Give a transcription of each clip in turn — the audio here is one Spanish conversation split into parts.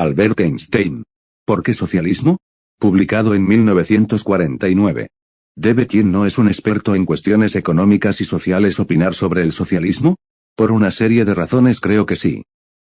Albert Einstein. ¿Por qué socialismo? Publicado en 1949. ¿Debe quien no es un experto en cuestiones económicas y sociales opinar sobre el socialismo? Por una serie de razones creo que sí.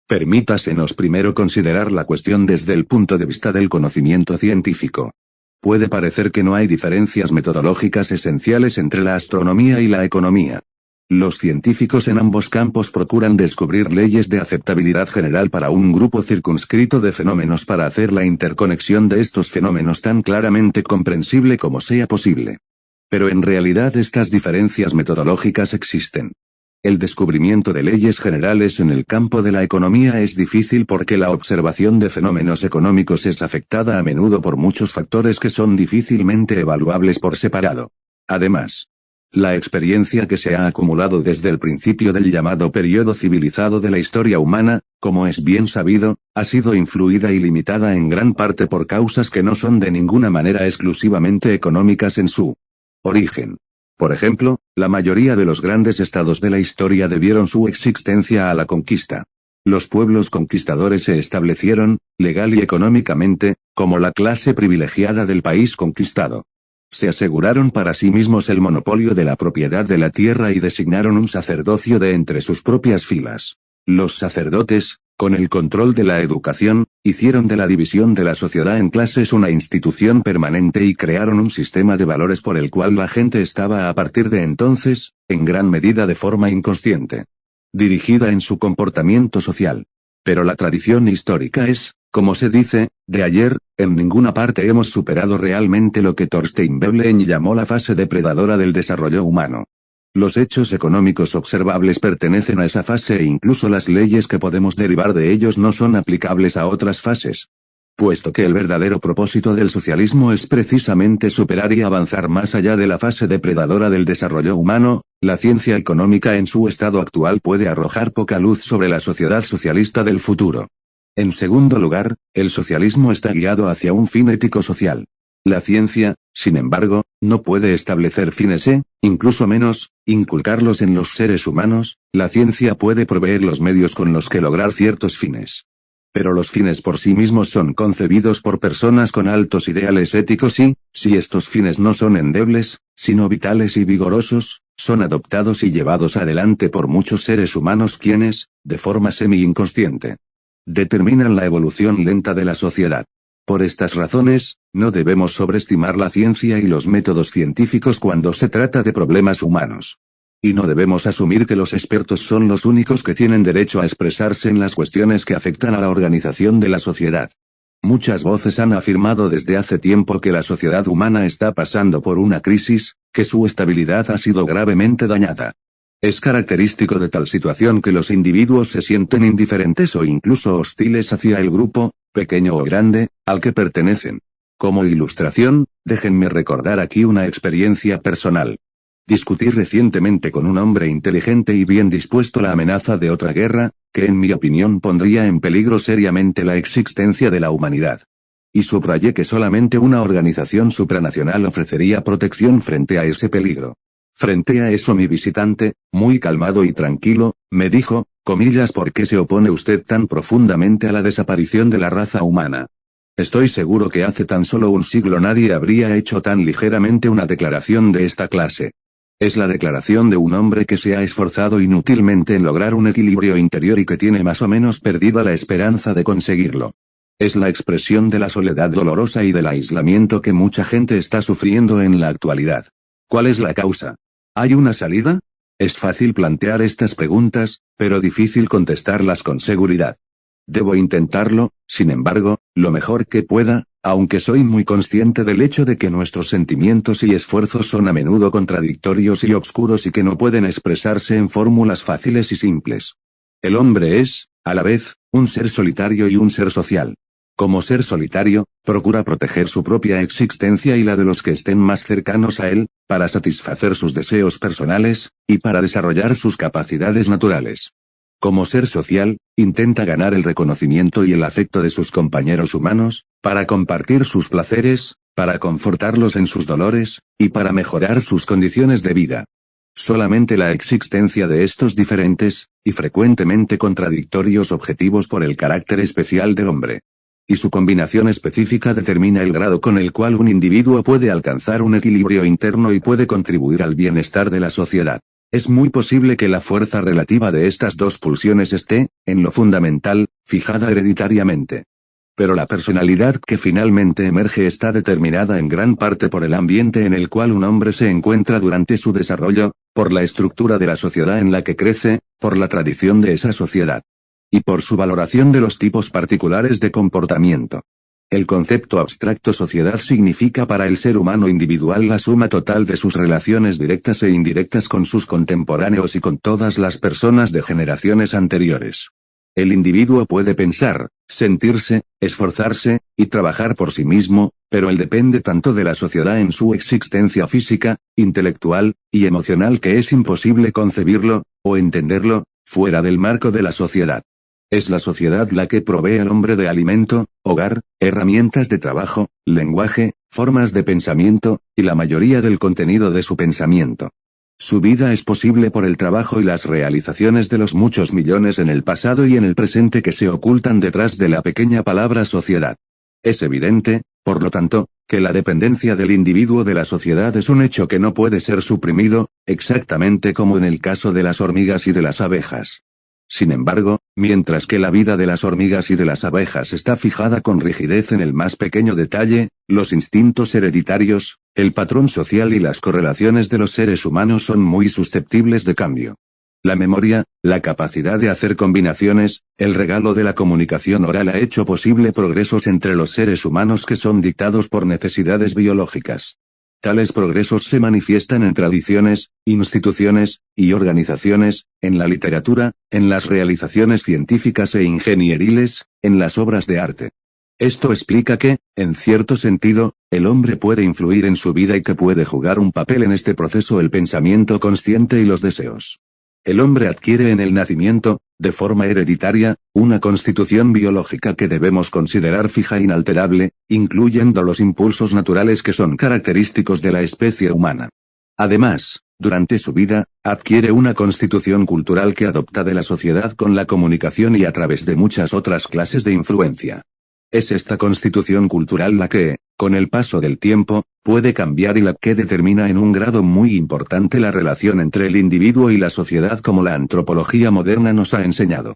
Permítasenos primero considerar la cuestión desde el punto de vista del conocimiento científico. Puede parecer que no hay diferencias metodológicas esenciales entre la astronomía y la economía. Los científicos en ambos campos procuran descubrir leyes de aceptabilidad general para un grupo circunscrito de fenómenos para hacer la interconexión de estos fenómenos tan claramente comprensible como sea posible. Pero en realidad estas diferencias metodológicas existen. El descubrimiento de leyes generales en el campo de la economía es difícil porque la observación de fenómenos económicos es afectada a menudo por muchos factores que son difícilmente evaluables por separado. Además, la experiencia que se ha acumulado desde el principio del llamado periodo civilizado de la historia humana, como es bien sabido, ha sido influida y limitada en gran parte por causas que no son de ninguna manera exclusivamente económicas en su origen. Por ejemplo, la mayoría de los grandes estados de la historia debieron su existencia a la conquista. Los pueblos conquistadores se establecieron, legal y económicamente, como la clase privilegiada del país conquistado. Se aseguraron para sí mismos el monopolio de la propiedad de la tierra y designaron un sacerdocio de entre sus propias filas. Los sacerdotes, con el control de la educación, hicieron de la división de la sociedad en clases una institución permanente y crearon un sistema de valores por el cual la gente estaba a partir de entonces, en gran medida de forma inconsciente, dirigida en su comportamiento social. Pero la tradición histórica es, como se dice, de ayer. En ninguna parte hemos superado realmente lo que Thorstein Veblen llamó la fase depredadora del desarrollo humano. Los hechos económicos observables pertenecen a esa fase e incluso las leyes que podemos derivar de ellos no son aplicables a otras fases. Puesto que el verdadero propósito del socialismo es precisamente superar y avanzar más allá de la fase depredadora del desarrollo humano, la ciencia económica en su estado actual puede arrojar poca luz sobre la sociedad socialista del futuro. En segundo lugar, el socialismo está guiado hacia un fin ético-social. La ciencia, sin embargo, no puede establecer fines incluso menos, inculcarlos en los seres humanos. La ciencia puede proveer los medios con los que lograr ciertos fines. Pero los fines por sí mismos son concebidos por personas con altos ideales éticos y, si estos fines no son endebles, sino vitales y vigorosos, son adoptados y llevados adelante por muchos seres humanos quienes, de forma semi-inconsciente, determinan la evolución lenta de la sociedad. Por estas razones, no debemos sobreestimar la ciencia y los métodos científicos cuando se trata de problemas humanos. Y no debemos asumir que los expertos son los únicos que tienen derecho a expresarse en las cuestiones que afectan a la organización de la sociedad. Muchas voces han afirmado desde hace tiempo que la sociedad humana está pasando por una crisis, que su estabilidad ha sido gravemente dañada. Es característico de tal situación que los individuos se sienten indiferentes o incluso hostiles hacia el grupo, pequeño o grande, al que pertenecen. Como ilustración, déjenme recordar aquí una experiencia personal. Discutí recientemente con un hombre inteligente y bien dispuesto la amenaza de otra guerra, que en mi opinión pondría en peligro seriamente la existencia de la humanidad. Y subrayé que solamente una organización supranacional ofrecería protección frente a ese peligro. Frente a eso mi visitante, muy calmado y tranquilo, me dijo, comillas, ¿por qué se opone usted tan profundamente a la desaparición de la raza humana? Estoy seguro que hace tan solo un siglo nadie habría hecho tan ligeramente una declaración de esta clase. Es la declaración de un hombre que se ha esforzado inútilmente en lograr un equilibrio interior y que tiene más o menos perdida la esperanza de conseguirlo. Es la expresión de la soledad dolorosa y del aislamiento que mucha gente está sufriendo en la actualidad. ¿Cuál es la causa? ¿Hay una salida? Es fácil plantear estas preguntas, pero difícil contestarlas con seguridad. Debo intentarlo, sin embargo, lo mejor que pueda, aunque soy muy consciente del hecho de que nuestros sentimientos y esfuerzos son a menudo contradictorios y obscuros y que no pueden expresarse en fórmulas fáciles y simples. El hombre es, a la vez, un ser solitario y un ser social. Como ser solitario, procura proteger su propia existencia y la de los que estén más cercanos a él, para satisfacer sus deseos personales, y para desarrollar sus capacidades naturales. Como ser social, intenta ganar el reconocimiento y el afecto de sus compañeros humanos, para compartir sus placeres, para confortarlos en sus dolores, y para mejorar sus condiciones de vida. Solamente la existencia de estos diferentes, y frecuentemente contradictorios objetivos por el carácter especial del hombre, y su combinación específica determina el grado con el cual un individuo puede alcanzar un equilibrio interno y puede contribuir al bienestar de la sociedad. Es muy posible que la fuerza relativa de estas dos pulsiones esté, en lo fundamental, fijada hereditariamente. Pero la personalidad que finalmente emerge está determinada en gran parte por el ambiente en el cual un hombre se encuentra durante su desarrollo, por la estructura de la sociedad en la que crece, por la tradición de esa sociedad, y por su valoración de los tipos particulares de comportamiento. El concepto abstracto sociedad significa para el ser humano individual la suma total de sus relaciones directas e indirectas con sus contemporáneos y con todas las personas de generaciones anteriores. El individuo puede pensar, sentirse, esforzarse, y trabajar por sí mismo, pero él depende tanto de la sociedad en su existencia física, intelectual, y emocional que es imposible concebirlo, o entenderlo, fuera del marco de la sociedad. Es la sociedad la que provee al hombre de alimento, hogar, herramientas de trabajo, lenguaje, formas de pensamiento, y la mayoría del contenido de su pensamiento. Su vida es posible por el trabajo y las realizaciones de los muchos millones en el pasado y en el presente que se ocultan detrás de la pequeña palabra sociedad. Es evidente, por lo tanto, que la dependencia del individuo de la sociedad es un hecho que no puede ser suprimido, exactamente como en el caso de las hormigas y de las abejas. Sin embargo, mientras que la vida de las hormigas y de las abejas está fijada con rigidez en el más pequeño detalle, los instintos hereditarios, el patrón social y las correlaciones de los seres humanos son muy susceptibles de cambio. La memoria, la capacidad de hacer combinaciones, el regalo de la comunicación oral ha hecho posible progresos entre los seres humanos que son dictados por necesidades biológicas. Tales progresos se manifiestan en tradiciones, instituciones, y organizaciones, en la literatura, en las realizaciones científicas e ingenieriles, en las obras de arte. Esto explica que, en cierto sentido, el hombre puede influir en su vida y que puede jugar un papel en este proceso el pensamiento consciente y los deseos. El hombre adquiere en el nacimiento, de forma hereditaria, una constitución biológica que debemos considerar fija e inalterable, incluyendo los impulsos naturales que son característicos de la especie humana. Además, durante su vida, adquiere una constitución cultural que adopta de la sociedad con la comunicación y a través de muchas otras clases de influencia. Es esta constitución cultural la que, con el paso del tiempo, puede cambiar y la que determina en un grado muy importante la relación entre el individuo y la sociedad como la antropología moderna nos ha enseñado.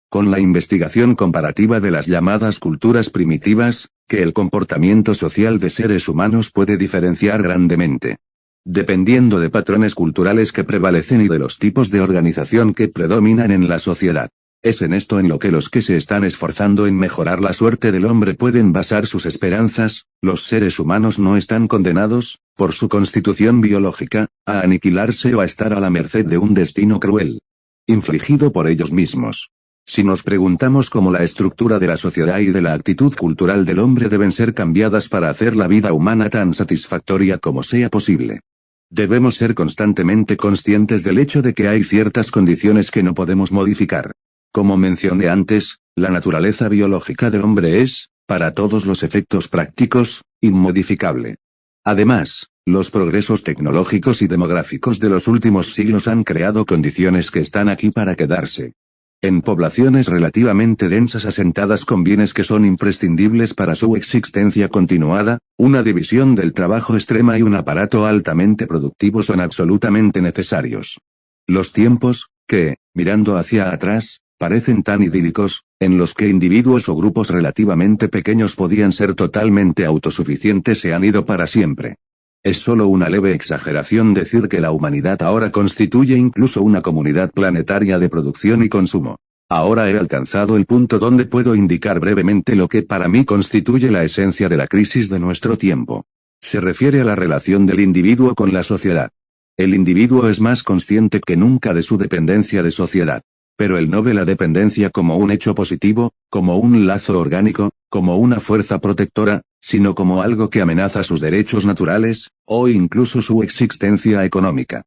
Con la investigación comparativa de las llamadas culturas primitivas, que el comportamiento social de seres humanos puede diferenciar grandemente. Dependiendo de patrones culturales que prevalecen y de los tipos de organización que predominan en la sociedad. Es en esto en lo que los que se están esforzando en mejorar la suerte del hombre pueden basar sus esperanzas. Los seres humanos no están condenados, por su constitución biológica, a aniquilarse o a estar a la merced de un destino cruel, infligido por ellos mismos. Si nos preguntamos cómo la estructura de la sociedad y de la actitud cultural del hombre deben ser cambiadas para hacer la vida humana tan satisfactoria como sea posible. Debemos ser constantemente conscientes del hecho de que hay ciertas condiciones que no podemos modificar. Como mencioné antes, la naturaleza biológica del hombre es, para todos los efectos prácticos, inmodificable. Además, los progresos tecnológicos y demográficos de los últimos siglos han creado condiciones que están aquí para quedarse. En poblaciones relativamente densas asentadas con bienes que son imprescindibles para su existencia continuada, una división del trabajo extrema y un aparato altamente productivo son absolutamente necesarios. Los tiempos, que, mirando hacia atrás, parecen tan idílicos, en los que individuos o grupos relativamente pequeños podían ser totalmente autosuficientes se han ido para siempre. Es solo una leve exageración decir que la humanidad ahora constituye incluso una comunidad planetaria de producción y consumo. Ahora he alcanzado el punto donde puedo indicar brevemente lo que para mí constituye la esencia de la crisis de nuestro tiempo. Se refiere a la relación del individuo con la sociedad. El individuo es más consciente que nunca de su dependencia de sociedad. Pero él no ve la dependencia como un hecho positivo, como un lazo orgánico, como una fuerza protectora, sino como algo que amenaza sus derechos naturales, o incluso su existencia económica.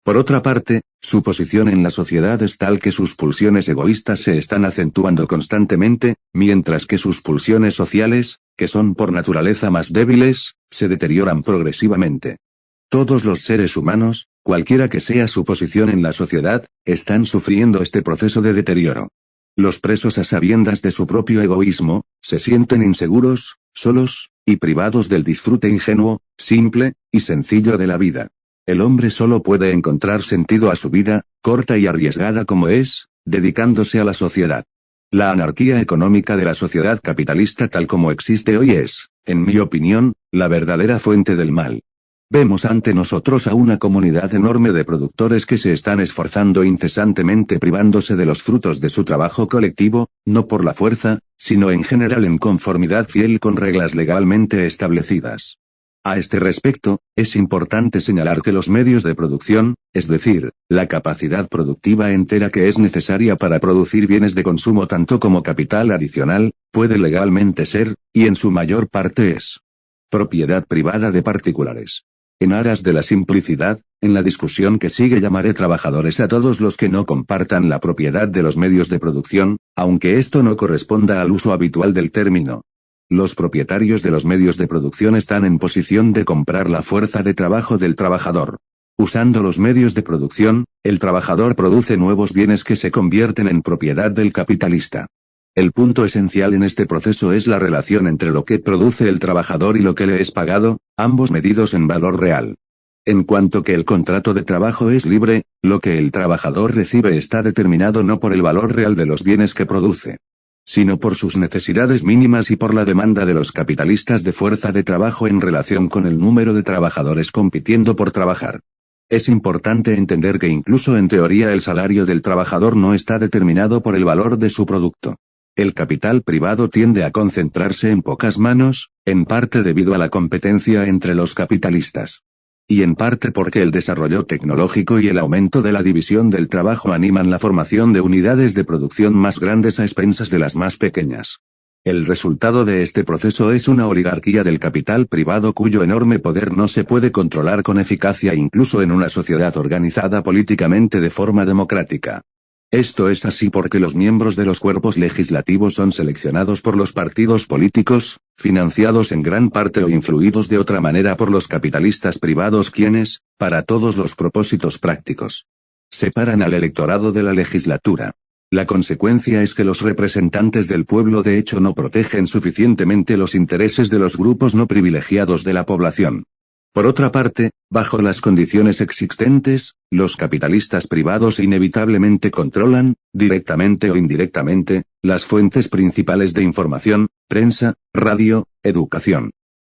Por otra parte, su posición en la sociedad es tal que sus pulsiones egoístas se están acentuando constantemente, mientras que sus pulsiones sociales, que son por naturaleza más débiles, se deterioran progresivamente. Todos los seres humanos, cualquiera que sea su posición en la sociedad, están sufriendo este proceso de deterioro. Los presos a sabiendas de su propio egoísmo, Se sienten inseguros, solos, y privados del disfrute ingenuo, simple, y sencillo de la vida. El hombre solo puede encontrar sentido a su vida, corta y arriesgada como es, dedicándose a la sociedad. La anarquía económica de la sociedad capitalista tal como existe hoy es, en mi opinión, la verdadera fuente del mal. Vemos ante nosotros a una comunidad enorme de productores que se están esforzando incesantemente privándose de los frutos de su trabajo colectivo, no por la fuerza, sino en general en conformidad fiel con reglas legalmente establecidas. A este respecto, es importante señalar que los medios de producción, es decir, la capacidad productiva entera que es necesaria para producir bienes de consumo tanto como capital adicional, puede legalmente ser, y en su mayor parte es, propiedad privada de particulares. En aras de la simplicidad, en la discusión que sigue llamaré trabajadores a todos los que no compartan la propiedad de los medios de producción, aunque esto no corresponda al uso habitual del término. Los propietarios de los medios de producción están en posición de comprar la fuerza de trabajo del trabajador. Usando los medios de producción, el trabajador produce nuevos bienes que se convierten en propiedad del capitalista. El punto esencial en este proceso es la relación entre lo que produce el trabajador y lo que le es pagado, ambos medidos en valor real. En cuanto que el contrato de trabajo es libre, lo que el trabajador recibe está determinado no por el valor real de los bienes que produce, sino por sus necesidades mínimas y por la demanda de los capitalistas de fuerza de trabajo en relación con el número de trabajadores compitiendo por trabajar. Es importante entender que incluso en teoría el salario del trabajador no está determinado por el valor de su producto. El capital privado tiende a concentrarse en pocas manos, en parte debido a la competencia entre los capitalistas. Y en parte porque el desarrollo tecnológico y el aumento de la división del trabajo animan la formación de unidades de producción más grandes a expensas de las más pequeñas. El resultado de este proceso es una oligarquía del capital privado cuyo enorme poder no se puede controlar con eficacia incluso en una sociedad organizada políticamente de forma democrática. Esto es así porque los miembros de los cuerpos legislativos son seleccionados por los partidos políticos, financiados en gran parte o influidos de otra manera por los capitalistas privados quienes, para todos los propósitos prácticos, separan al electorado de la legislatura. La consecuencia es que los representantes del pueblo de hecho no protegen suficientemente los intereses de los grupos no privilegiados de la población. Por otra parte, bajo las condiciones existentes, los capitalistas privados inevitablemente controlan, directamente o indirectamente, las fuentes principales de información, prensa, radio, educación.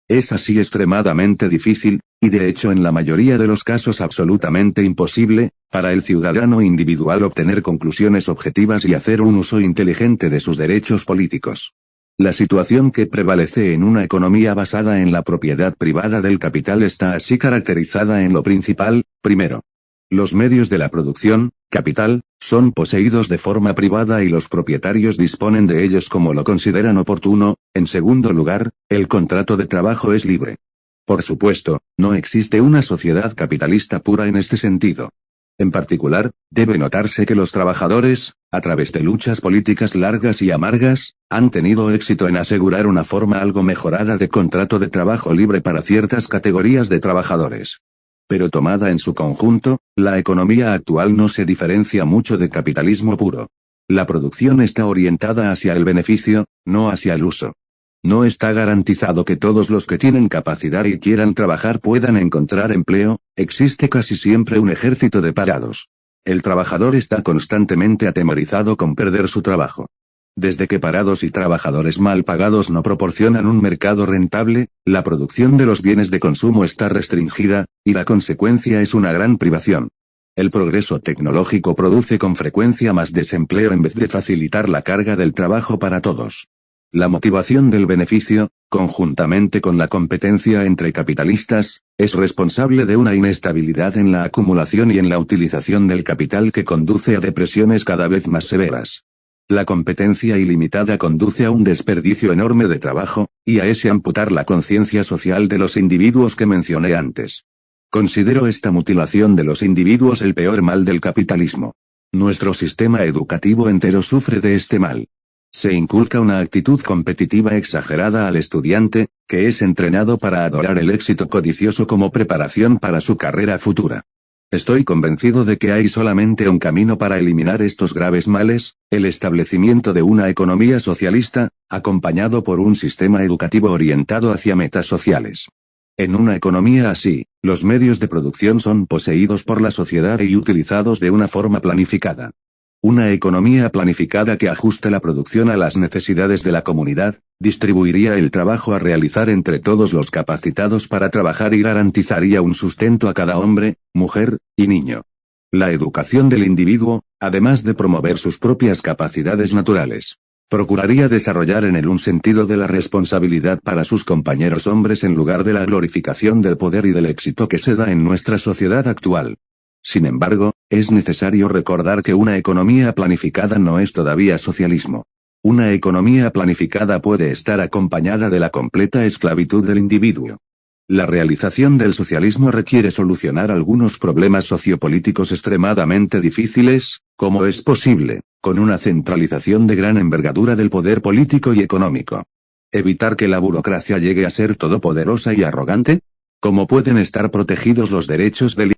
Es así extremadamente difícil, y de hecho en la mayoría de los casos absolutamente imposible, para el ciudadano individual obtener conclusiones objetivas y hacer un uso inteligente de sus derechos políticos. La situación que prevalece en una economía basada en la propiedad privada del capital está así caracterizada en lo principal, primero. Los medios de la producción, capital, son poseídos de forma privada y los propietarios disponen de ellos como lo consideran oportuno. En segundo lugar, el contrato de trabajo es libre. Por supuesto, no existe una sociedad capitalista pura en este sentido. En particular, debe notarse que los trabajadores, a través de luchas políticas largas y amargas, han tenido éxito en asegurar una forma algo mejorada de contrato de trabajo libre para ciertas categorías de trabajadores. Pero tomada en su conjunto, la economía actual no se diferencia mucho de capitalismo puro. La producción está orientada hacia el beneficio, no hacia el uso. No está garantizado que todos los que tienen capacidad y quieran trabajar puedan encontrar empleo, existe casi siempre un ejército de parados. El trabajador está constantemente atemorizado con perder su trabajo. Desde que parados y trabajadores mal pagados no proporcionan un mercado rentable, la producción de los bienes de consumo está restringida, y la consecuencia es una gran privación. El progreso tecnológico produce con frecuencia más desempleo en vez de facilitar la carga del trabajo para todos. La motivación del beneficio, conjuntamente con la competencia entre capitalistas, es responsable de una inestabilidad en la acumulación y en la utilización del capital que conduce a depresiones cada vez más severas. La competencia ilimitada conduce a un desperdicio enorme de trabajo, y a ese amputar la conciencia social de los individuos que mencioné antes. Considero esta mutilación de los individuos el peor mal del capitalismo. Nuestro sistema educativo entero sufre de este mal. Se inculca una actitud competitiva exagerada al estudiante, que es entrenado para adorar el éxito codicioso como preparación para su carrera futura. Estoy convencido de que hay solamente un camino para eliminar estos graves males, el establecimiento de una economía socialista, acompañado por un sistema educativo orientado hacia metas sociales. En una economía así, los medios de producción son poseídos por la sociedad y utilizados de una forma planificada. Una economía planificada que ajuste la producción a las necesidades de la comunidad, distribuiría el trabajo a realizar entre todos los capacitados para trabajar y garantizaría un sustento a cada hombre, mujer, y niño. La educación del individuo, además de promover sus propias capacidades naturales, procuraría desarrollar en él un sentido de la responsabilidad para sus compañeros hombres en lugar de la glorificación del poder y del éxito que se da en nuestra sociedad actual. Sin embargo, es necesario recordar que una economía planificada no es todavía socialismo. Una economía planificada puede estar acompañada de la completa esclavitud del individuo. La realización del socialismo requiere solucionar algunos problemas sociopolíticos extremadamente difíciles, como es posible, con una centralización de gran envergadura del poder político y económico. Evitar que la burocracia llegue a ser todopoderosa y arrogante. ¿Cómo pueden estar protegidos los derechos del